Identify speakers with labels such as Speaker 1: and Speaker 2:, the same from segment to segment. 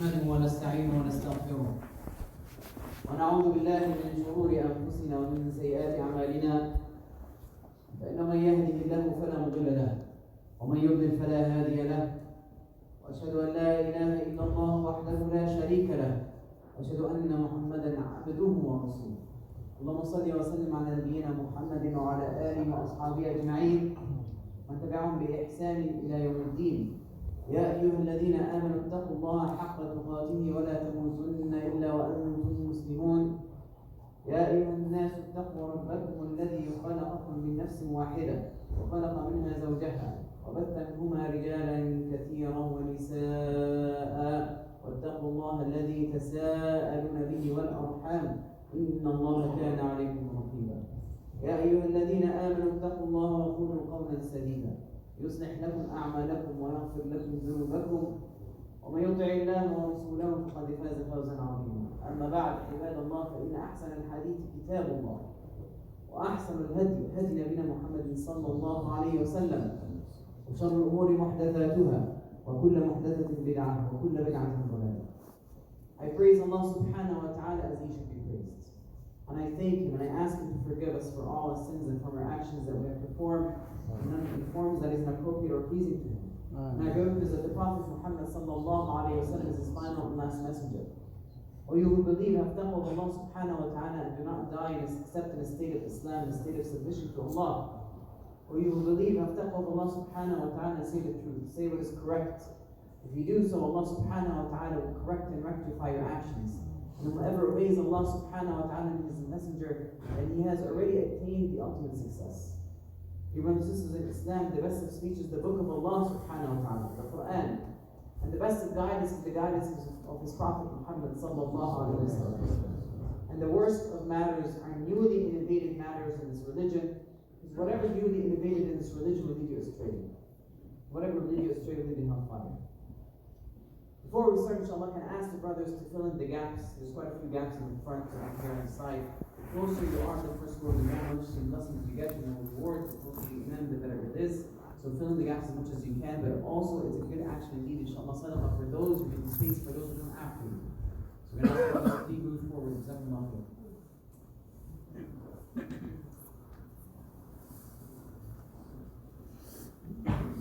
Speaker 1: نحمده ونستعينه ونستغفره ونعوذ بالله من شرور أنفسنا ومن سيئات أعمالنا، فإن من يهده الله فلا مضل له ومن يضلل فلا هادي له، وأشهد أن لا إله إلا الله وحده لا شريك له، وأشهد أن محمدا عبده ورسوله. اللهم صل وسلم على نبينا محمد وعلى آله وأصحابه أجمعين ومن تبعهم بإحسان إلى يوم الدين. يا أيها الذين آمنوا اتقوا الله حق تقاته ولا تموتن إلا وأنتم مسلمون. يا أيها الناس اتقوا ربكم الذي خلقكم من نفس واحدة وخلق منها زوجها وبث منهما رجالا كثيرا ونساء، واتقوا الله الذي تساءلون به والأرحام إن الله كان عليكم رقيبا. يا أيها الذين آمنوا اتقوا الله وقولوا قولا سديدا يصلح لكم أعمالكم ويغفر لكم ذنوبكم، ومن يطع الله ورسوله فقد فاز فوزا عظيما. أما بعد، عباد الله، فإن أحسن الحديث كتاب الله، وأحسن الهدي هدي نبينا محمد صلى الله عليه وسلم، وشر الأمور محدثاتها وكل محدثة بدعة وكل بدعة ضلالة. I praise Allah subhanahu wa ta'ala as he should be praised. And I thank him and I ask him to forgive us for all our sins and from our actions that we have performed in forms that is inappropriate or pleasing to him. And I bear witness that the Prophet Mohamed sallallahu alayhi wa sallam is his final and last messenger. O you who believe, have taqwa of Allah subhanahu wa ta'ala and do not die except in a state of Islam, a state of submission to Allah. O you who believe, have taqwa of Allah subhanahu wa ta'ala and say the truth, say what is correct. If you do so, Allah subhanahu wa ta'ala will correct and rectify your actions. And whoever obeys Allah subhanahu wa ta'ala and his messenger, then he has already attained the ultimate success. Dear brothers and sisters in Islam, the best of speech is the book of Allah subhanahu wa ta'ala, the Quran. And the best of guidance is the guidance of his Prophet Mohammed sallallahu alayhi wa sallam. And the worst of matters are newly innovated matters in this religion, because whatever newly innovated in this religion will lead you astray. Whatever will lead you astray will lead you hellfire. Before we start, inshallah, can I ask the brothers to fill in the gaps? There's quite a few gaps in the front and here on the side. The closer you are to the first row, the more interesting lessons you get, the more rewards, the closer you end, the better it is. So fill in the gaps as much as you can, but also it's a good action indeed, inshallah, sadaqah for those who make space for those who come after you. So we're going to ask brothers to move forward.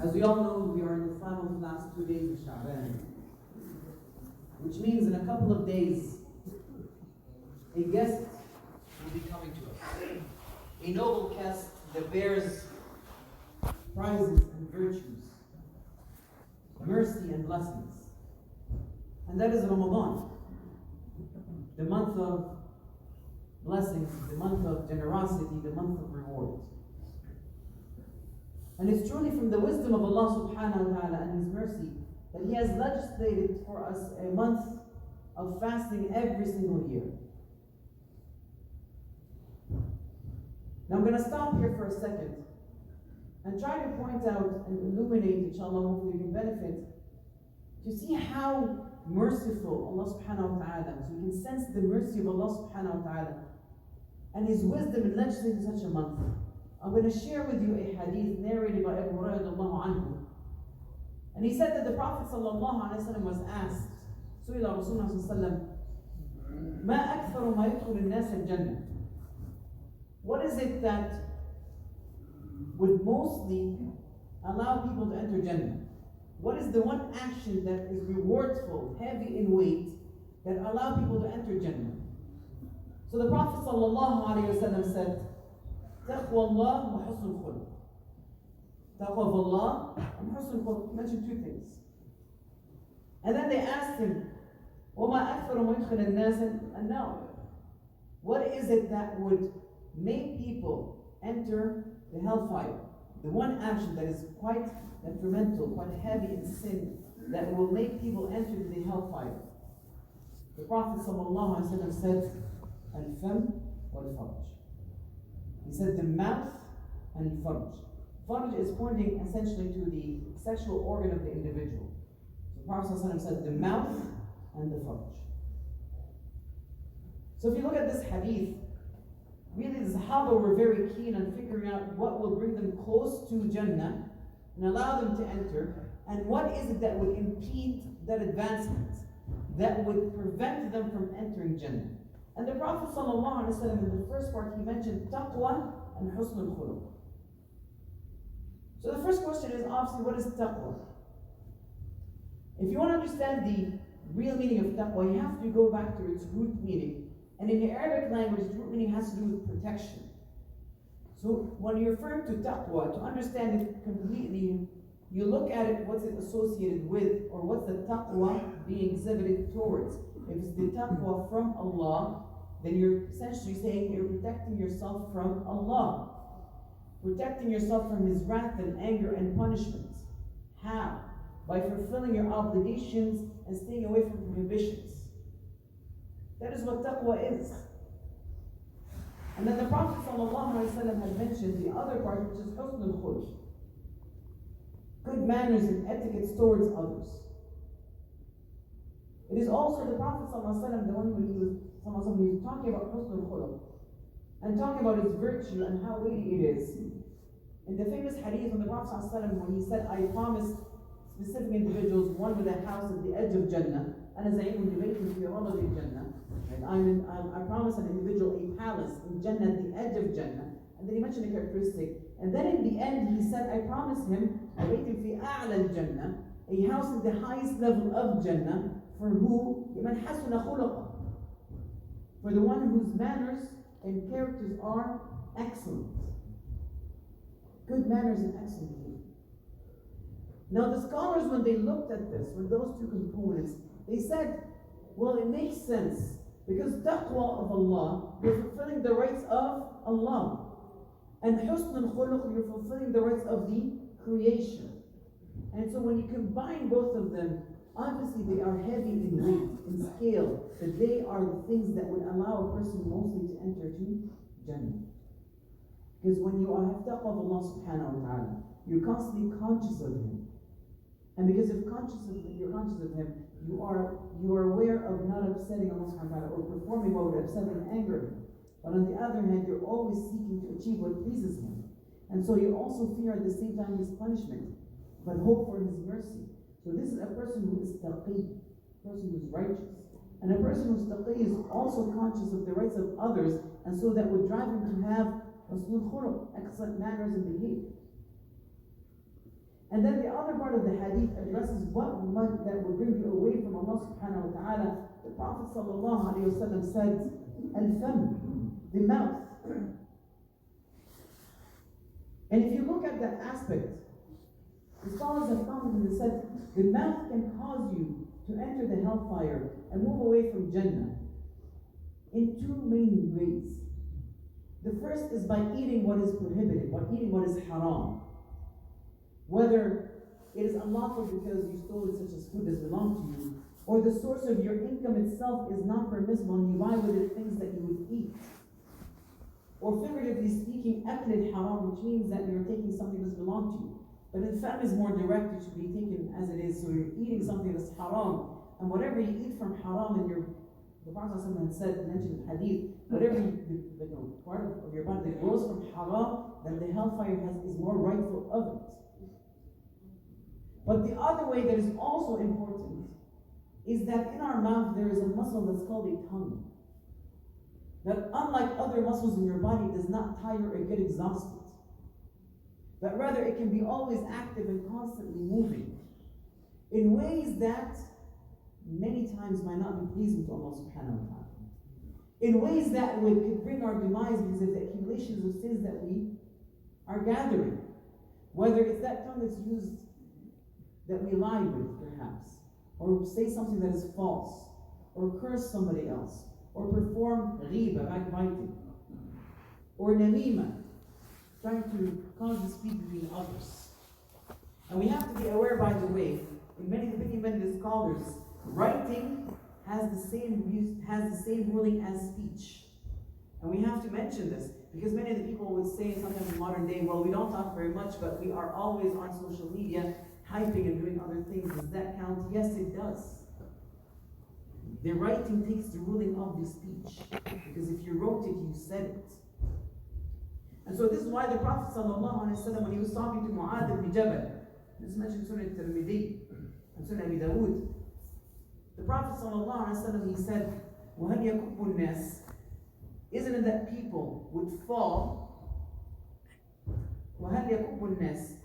Speaker 1: As we all know, we are in the final last 2 days of Sha'ban, which means in a couple of days, a guest will be coming to us. A noble guest that bears prizes and virtues, mercy and blessings. And that is Ramadan, the month of blessings, the month of generosity, the month of reward. And it's truly from the wisdom of Allah subhanahu wa ta'ala and his mercy that he has legislated for us a month of fasting every single year. Now I'm going to stop here for a second and try to point out and illuminate, inshallah, hopefully you can benefit, to see how merciful Allah subhanahu wa ta'ala, so you can sense the mercy of Allah subhanahu wa ta'ala and his wisdom in legislating such a month. I'm going to share with you a hadith narrated by Abu Hurairah radiallahu anhu. And he said that the Prophet sallallahu alayhi wa sallam was asked, سئل رسول الله صلى الله عليه وسلم, ما أكثر ما يدخل الناس الجنة? What is it that would mostly allow people to enter Jannah? What is the one action that is rewardful, heavy in weight, that allow people to enter Jannah? So the Prophet sallallahu alayhi wa sallam said, تقوى الله وحسن الخلق. Taqwa of Allah and husn al-khuluq. He mentioned two things. And then they asked him, وَمَا أَكْثَرُ مَا يُدْخِلَ النَّاسَ النَّارِ? What is it that would make people enter the hellfire? The one action that is quite detrimental, quite heavy in sin, that will make people enter the hellfire. The Prophet ﷺ said, Al-fam wal-farj. He said the mouth and farj. Farj is pointing essentially to the sexual organ of the individual. So the Prophet ﷺ said the mouth and the farj. So if you look at this hadith, really the Sahaba were very keen on figuring out what will bring them close to Jannah and allow them to enter, and what is it that would impede that advancement. that would prevent them from entering Jannah. And the Prophet ﷺ, in the first part, he mentioned taqwa and husn al-khuluq. So the first question is obviously, what is taqwa? If you want to understand the real meaning of taqwa, you have to go back to its root meaning. And in the Arabic language, its root meaning has to do with protection. So when you refer to taqwa, to understand it completely, you look at it, what's it associated with, or what's the taqwa being exhibited towards. If it's the taqwa from Allah, then you're essentially saying you're protecting yourself from Allah. Protecting yourself from His wrath and anger and punishment. How? By fulfilling your obligations and staying away from prohibitions. That is what taqwa is. And then the Prophet ﷺ had mentioned the other part, which is husn al-khuluq. Good manners and etiquettes towards others. It is also the Prophet ﷺ, the one when he was talking about husn al-khuluq and talking about its virtue and how weighty it is. In the famous hadith from the Prophet ﷺ, when he said, I promised specific individuals, one with a house at the edge of Jannah, and as I would debate with Jannah, and I promised an individual a palace in Jannah at the edge of Jannah, and then he mentioned a characteristic, and then in the end he said, I promised him في أعلى الجنة, a house in the highest level of Jannah, for who? لمن حسن خلقه, for the one whose manners and characters are excellent. Good manners and excellent behavior. Now the scholars, when they looked at this, with those two components, they said, well, it makes sense, because taqwa of Allah, you're fulfilling the rights of Allah. And husn al-khuluq, you're fulfilling the rights of the creation. And so when you combine both of them, obviously they are heavy in weight, in scale, that they are the things that would allow a person mostly to enter to Jannah. Because when you have taqwa of Allah subhanahu wa ta'ala, you're constantly conscious of Him. And because you're conscious of Him, you are aware of not upsetting Allah subhanahu wa ta'ala or performing what would upset and anger Him. But on the other hand, you're always seeking to achieve what pleases Him. And so you also fear at the same time His punishment, but hope for His mercy. So this is a person who is taqi, a person who is righteous. And a person who is taqi is also conscious of the rights of others, and so that would drive him to have husnul khuluq, excellent manners and behavior. And then the other part of the hadith addresses what that would bring you away from Allah subhanahu wa ta'ala. The Prophet sallallahu alayhi wa sallam said, al-fam, the mouth. And if you look at that aspect, the scholars have commented and said, the mouth can cause you to enter the hellfire and move away from Jannah in two main ways. The first is by eating what is prohibited, by eating what is haram. Whether it is unlawful because you stole such as food that belongs to you, or the source of your income itself is not permissible and you buy with it things that you would eat. Or figuratively speaking, akl haram, which means that you're taking something that belongs to you. But in fact, is more direct, it should be taken as it is. So you're eating something that's haram, and whatever you eat from haram, and the Prophet had said, mentioned in hadith, whatever part of your body that grows from haram, then the hellfire is more rightful of it. But the other way that is also important is that in our mouth there is a muscle that's called a tongue. That unlike other muscles in your body, it does not tire or get exhausted. But rather it can be always active and constantly moving in ways that many times might not be pleasing to Allah subhanahu wa ta'ala. In ways that could bring our demise because of the accumulations of sins that we are gathering. Whether it's that tongue that's used that we lie with, perhaps, or say something that is false, or curse somebody else, or perform ghiba, backbiting, or namima, trying to cause dispute between others. And we have to be aware, by the way, in many of the scholars, writing has the same ruling as speech. And we have to mention this, because many of the people would say sometimes in modern day, well, we don't talk very much, but we are always on social media, hyping and doing other things. Does that count? Yes, it does. The writing takes the ruling of the speech, because if you wrote it, you said it. And so this is why the Prophet ﷺ, when he was talking to Mu'adh ibn Jabal, this is mentioned in Sunnah Tirmidhi and Sunnah Abi Dawood, The Prophet ﷺ, he said, وَهَلْ يَكُبُّ النَّاسِ, isn't it that people would fall? وَهَلْ يَكُبُّ النَّاسِ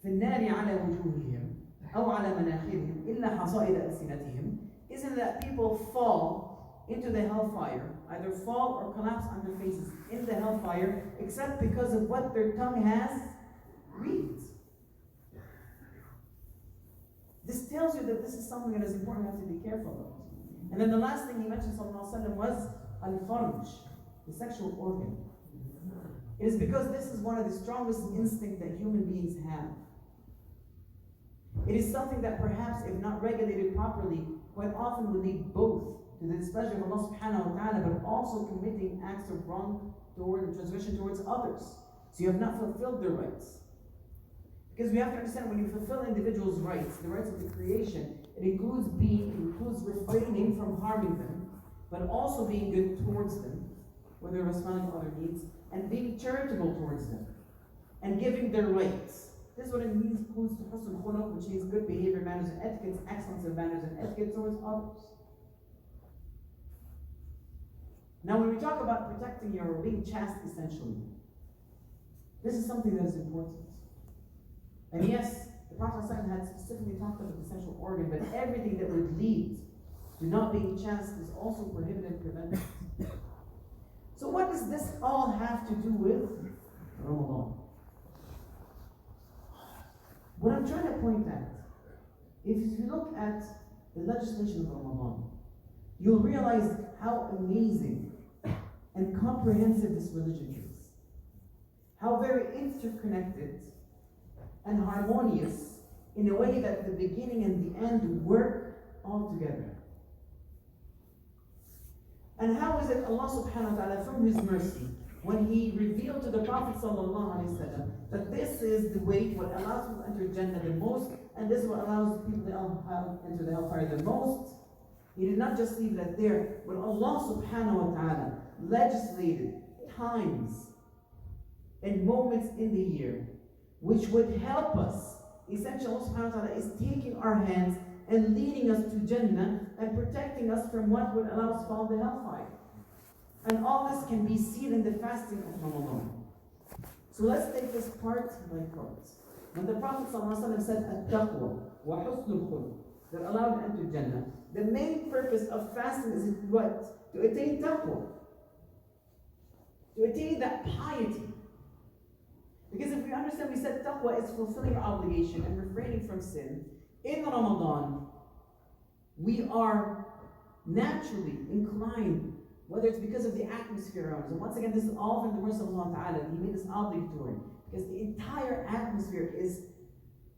Speaker 1: فِي النَّارِ عَلَى وُجُوهِهِمْ أَوْ عَلَى مَنَاخِرِهِمْ إِلَّا حَصَائِدَ أَلْسِنَتِهِمْ, isn't it that people fall into the hellfire, either fall or collapse on their faces in the hellfire, except because of what their tongue has breathed? This tells you that this is something that is important, we have to be careful of. And then the last thing he mentioned, sallallahu alaihi wasallam, was al-farj, the sexual organ. It is because this is one of the strongest instincts that human beings have. It is something that perhaps, if not regulated properly, quite often will lead both to the displeasure of Allah subhanahu wa ta'ala, but also committing acts of wrong toward and transgression towards others. So you have not fulfilled their rights. Because we have to understand, when you fulfill individuals' rights, the rights of the creation, it includes refraining from harming them, but also being good towards them, when they're responding to other needs, and being charitable towards them, and giving their rights. This is what it means, includes husn khuluq, which means good behavior, manners, and etiquette, excellence of manners and etiquette towards others. Now, when we talk about protecting your being chaste, essentially, this is something that is important. And yes, the Prophet ﷺ had specifically talked about the sexual organ, but everything that would lead to not being chaste is also prohibited and prevented. So what does this all have to do with Ramadan? What I'm trying to point at, if you look at the legislation of Ramadan, you'll realize how amazing and comprehensive this religion is. How very interconnected and harmonious, in a way that the beginning and the end work all together. And how is it Allah subhanahu wa ta'ala, from His mercy, when He revealed to the Prophet sallallahu alaihi wasallam that this is the way, what allows people to enter Jannah the most, and this is what allows people to enter the hellfire the most, He did not just leave that there, but Allah subhanahu wa ta'ala legislated times and moments in the year which would help us. Essentially, Allah subhanahu wa ta'ala is taking our hands and leading us to Jannah and protecting us from what would allow us to fall in the hellfire. And all this can be seen in the fasting of Ramadan. So let's take this part by part. When the Prophet ﷺ said, At-taqwa wa husnul khuluq, that allowed to enter Jannah, the main purpose of fasting is what? To attain taqwa. To attain that piety. Because if we understand, we said taqwa is fulfilling our obligation and refraining from sin. In Ramadan, we are naturally inclined, whether it's because of the atmosphere around us. And once again, this is all from the mercy of Allah Ta'ala. He made this obligatory. Because the entire atmosphere is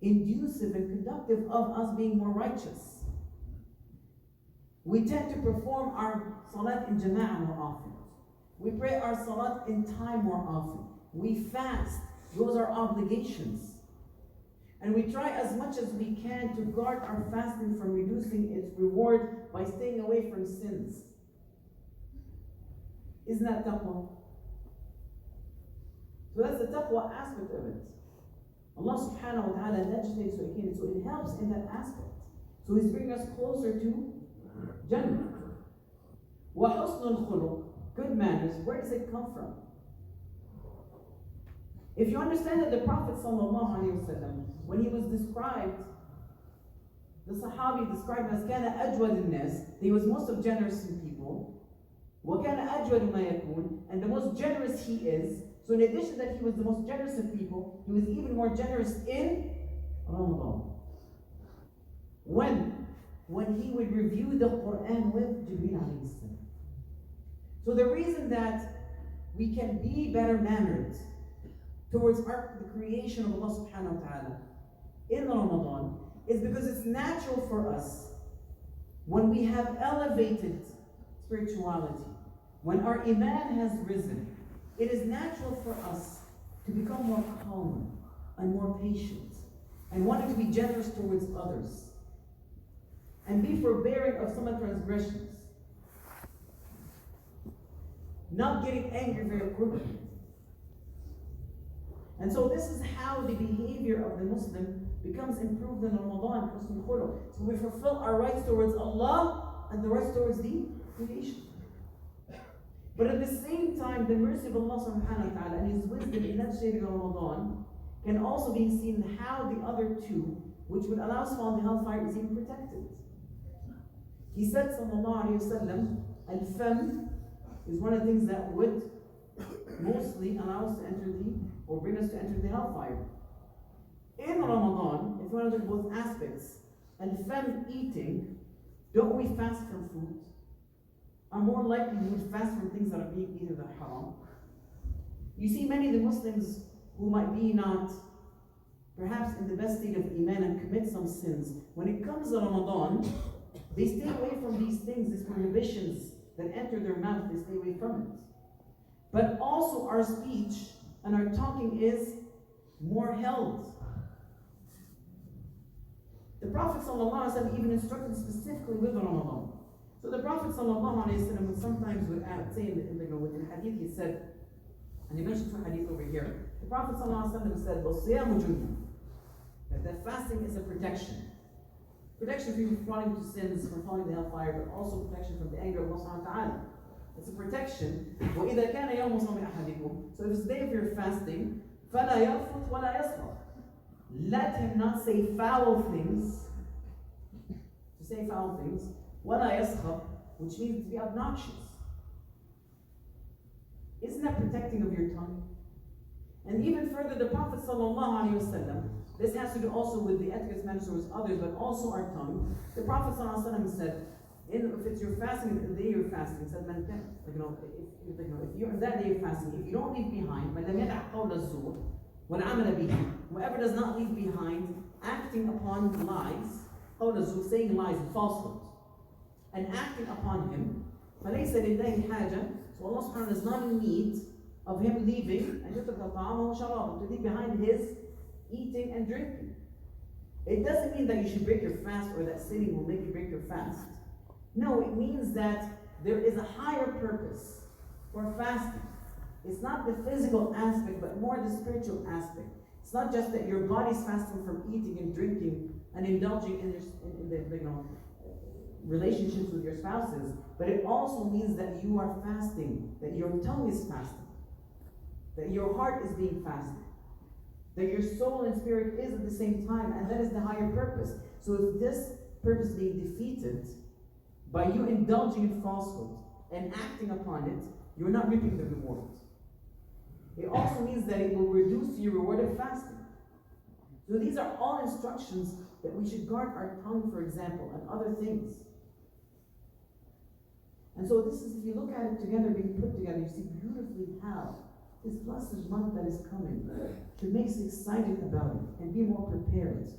Speaker 1: inducive and conductive of us being more righteous. We tend to perform our salat in jama'ah more often. We pray our salat in time more often. We fast. Those are obligations. And we try as much as we can to guard our fasting from reducing its reward by staying away from sins. Isn't that taqwa? So that's the taqwa aspect of it. Allah subhanahu wa ta'ala legislates so it helps in that aspect. So He's bringing us closer to Jannah. Wa husnul khuluq, good manners, where does it come from? If you understand that the Prophet ﷺ, when he was described, the Sahabi described as kana ajwad al-nas, he was most of generous in people, wa kana ajwad ma yakun, and the most generous he is. So in addition that he was the most generous of people, he was even more generous in Ramadan. When he would review the Quran with Jibreel alayhi salam. So the reason that we can be better mannered towards the creation of Allah subhanahu wa ta'ala in Ramadan is because it's natural for us, when we have elevated spirituality, when our iman has risen, it is natural for us to become more calm and more patient and wanting to be generous towards others and be forbearing of some transgressions, not getting angry very quickly. And so this is how the behavior of the Muslim becomes improved in Ramadan. So we fulfill our rights towards Allah and the rights towards the creation. But at the same time, the mercy of Allah subhanahu wa ta'ala and His wisdom in legislating Ramadan can also be seen how the other two, which would allow us to fall in the hellfire, is even protected. He said, sallallahu alayhi wa sallam, al-fam is one of the things that would mostly allow us to enter or bring us to enter the hellfire. In Ramadan, if you want to look at both aspects, al-fam, eating, don't we fast from food? Are more likely we would fast from things that are being eaten that are haram. You see many of the Muslims who might be not perhaps in the best state of iman and commit some sins, when it comes to Ramadan, they stay away from these things, these prohibitions that enter their mouth, they stay away from it. But also our speech and our talking is more held. The Prophet ﷺ even instructed specifically with Ramadan. So the Prophet ﷺ would sometimes say in the hadith, he said, and he mentioned two hadith over here, the Prophet ﷺ said, وَالصِّيَامُ جُنَّةٌ, that fasting is a protection. Protection from falling into sins, from falling into hellfire, but also protection from the anger of Allah subhanahu wa ta'ala. It's a protection. وَإِذَا كَانَ يَوْمُ صَوْمِ أَحَدِكُمْ, so if it's the day of your fasting, فَلَا يَرْفُثْ وَلَا يَصْخَبْ, let him not say foul things, to say foul things, وَلَا يَصْخَبْ, which means to be obnoxious. Isn't that protecting of your tongue? And even further, the Prophet ﷺ, this has to do also with the etiquette manners towards others, but also our tongue. The Prophet ﷺ said, if it's your fasting, the day you're fasting, he said, if you're in that day of fasting, if you don't leave behind, whoever does not leave behind acting upon lies, saying lies and falsehoods, and acting upon him, so Allah subhanahu wa ta'ala is not in need of him leaving and to leave behind his eating and drinking. It doesn't mean that you should break your fast or that sinning will make you break your fast. No, it means that there is a higher purpose for fasting. It's not the physical aspect, but more the spiritual aspect. It's not just that your body's fasting from eating and drinking and indulging in the relationships with your spouses, but it also means that you are fasting, that your tongue is fasting, that your heart is being fasted, that your soul and spirit is at the same time, and that is the higher purpose. So if this purpose is being defeated by you indulging in falsehood and acting upon it, you're not reaping the reward. It also means that it will reduce your reward of fasting. So these are all instructions that we should guard our tongue, for example, and other things. And so this is, if you look at it together, being put together, you see beautifully how this blessed month that is coming should make us excited about it and be more prepared.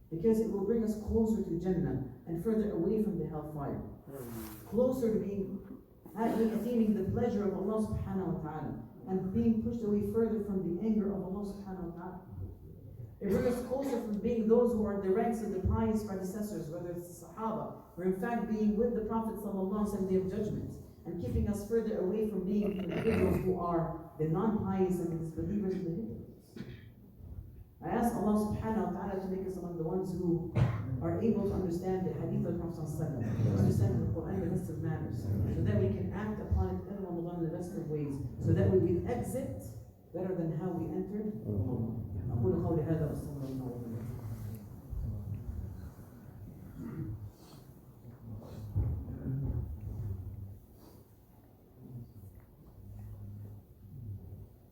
Speaker 1: Because it will bring us closer to Jannah and further away from the hellfire. Closer to attaining the pleasure of Allah subhanahu wa ta'ala and being pushed away further from the anger of Allah subhanahu wa ta'ala. It brings us closer from being those who are in the ranks of the pious predecessors, whether it's the Sahaba, or in fact being with the Prophet sallallahu alaihi wasallam day of judgment, and keeping us further away from being individuals who are the non-pious and the disbelievers and the hypocrites. I ask Allah subhanahu wa ta'ala to make us among the ones who are able to understand the hadith of the Prophet sallallahu alaihi wasallam, understand the Quran in the best of manners, so that we can act upon it in Ramadan in the best of ways, so that we will exit better than how we entered Ramadan. أقول قولي هذا واستغفر الله لي ولكم.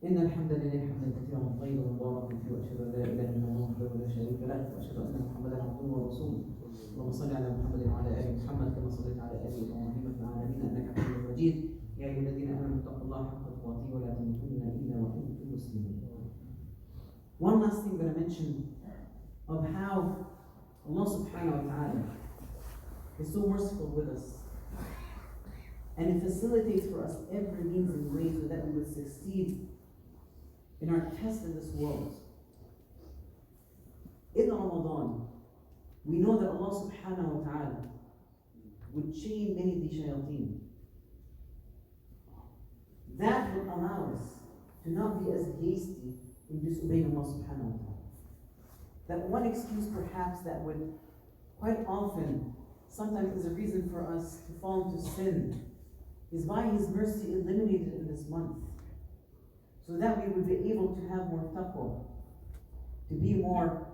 Speaker 1: إن الحمد لله حمدا كثيرا طيبا مباركا فيه وأشهد أن لا إله إلا الله وحده لا شريك له وأشهد أن محمدا عبده ورسوله. اللهم صل على محمد وعلى آل محمد كما صليت على آل إبراهيم في العالمين إنك حميد مجيد. يا أيها الذين آمنوا اتقوا الله حق تقاته ولا تموتن إلا وأنتم مسلمون. One last thing that I mentioned of how Allah subhanahu wa ta'ala is so merciful with us, and it facilitates for us every means and way so that we would succeed in our test in this world. In Ramadan, we know that Allah subhanahu wa ta'ala would chain many of the shayateen. That would allow us to not be as hasty in disobeying Allah subhanahu wa ta'ala. that one excuse perhaps that would quite often, sometimes is a reason for us to fall into sin, is by His mercy eliminated in this month, so that we would be able to have more taqwa, to be more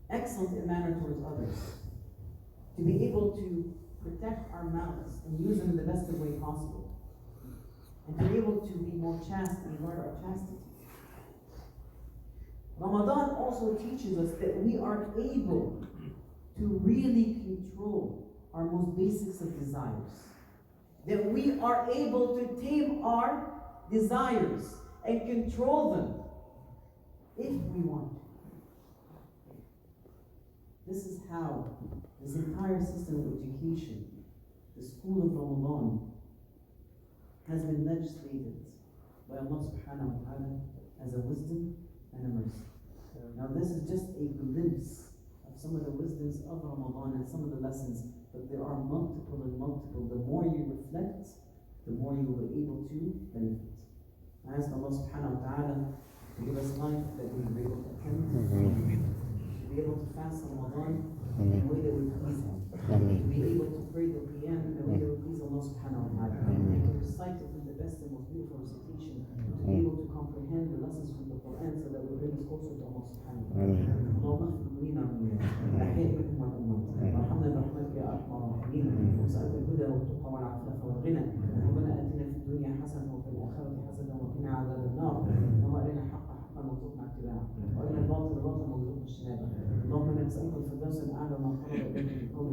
Speaker 1: excellent in manner towards others, to be able to protect our mouths and use them in the best way possible, and to be able to be more chaste and guard our chastity. Ramadan also teaches us that we are able to really control our most basics of desires. That we are able to tame our desires and control them if we want. This is how this entire system of education, the school of Ramadan, has been legislated by Allah subhanahu wa ta'ala as a wisdom and a mercy. Now this is just a glimpse of some of the wisdoms of Ramadan and some of the lessons, but there are multiple and multiple. The more you reflect, the more you will be able to benefit. I ask Allah subhanahu wa ta'ala to give us life that we will be able to attend, to be able to fast Ramadan in a way that would please Him, to be able to pray the Qiyam in a way that would please Allah subhanahu wa ta'ala, and to recite it with the best and most beautiful recitation, to be able to comprehend the lessons from the Quran so that we bring us closer to Allah subhanahu wa ta'ala. اللهم اغفر لنا الأحياء منهم والأموات وارحمنا برحمتك يا أرحم الراحمين واسألك الهدى والتقى والعفاف والغنى. ربنا آتنا في الدنيا حسنة وفي الآخرة حسنة وقنا عذاب النار. اللهم أرنا الحق حقا وارزقنا اتباعه وأرنا الباطل باطلا وارزقنا اجتنابه. اللهم إنا نسألك الفردوس الأعلى ما قرب إليك من قول